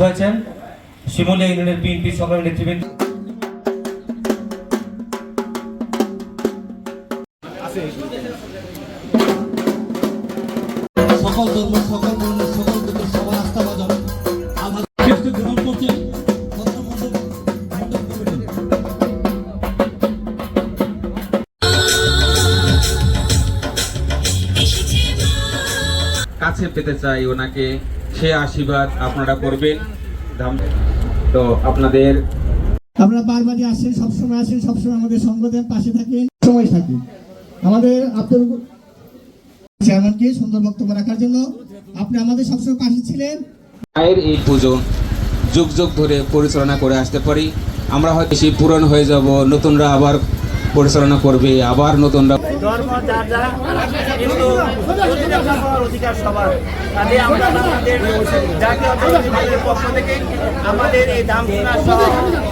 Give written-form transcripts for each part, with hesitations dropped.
হয়েছেন শিমুলিয়া ইউনিয়নের বিএনপি সংগ্রামী নেতৃবৃন্দ। সকল ধর্ম, সকল বর্ণ, সকল গোত্রের সবার আস্থাভাজন গ্রহণ করছেন কাছে পেতে চাই ওনাকে, সে আশীর্বাদ আপনারা করবেন। তো আপনাদের আপনারা বারবারই আসেন, সবসময় আসেন, সবসময় আমাদের সঙ্গ দেন, পাশে থাকেন, সময় থাকি আমাদের আপনার চেয়ারম্যানকে সুন্দর বক্তব্য রাখার জন্য। আপনি আমাদের সবসময় পাশে ছিলেন। মায়ের এই পুজো যুগ যুগ ধরে পরিচালনা করে আসতে পারি। আমরা হয়তো বেশি পূরণ হয়ে যাব, নতুনরা আবার পরিচালনা করবে, আবার নতুনরা। ধর্ম যার যা, কিন্তু অধিকার সবার। কাজে আমরা আমাদের জাতীয় দলের পক্ষ থেকে আমাদের এই দামচুনা সহ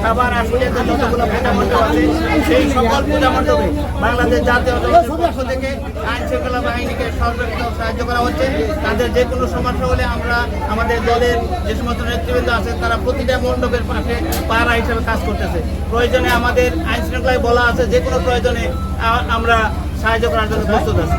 খাবার আসলে যতগুলো পূজা মণ্ডপ আছে সেই সকল পূজা মণ্ডপে বাংলাদেশ জাতীয় দলের পক্ষ থেকে আইন শৃঙ্খলা বাহিনীকে সর্বোত্তম সাহায্য করা হচ্ছে। তাদের যে কোনো সমস্যা হলে আমরা আমাদের দলের যে সমস্ত নেতৃবৃন্দ আছে তারা প্রতিটা মণ্ডপের পাশে পাহারা হিসেবে কাজ করতেছে। প্রয়োজনে আমাদের আইন শৃঙ্খলায় বলা আছে যে কোনো প্রয়োজনে আমরা সাহায্য করার জন্য প্রস্তুত আছি।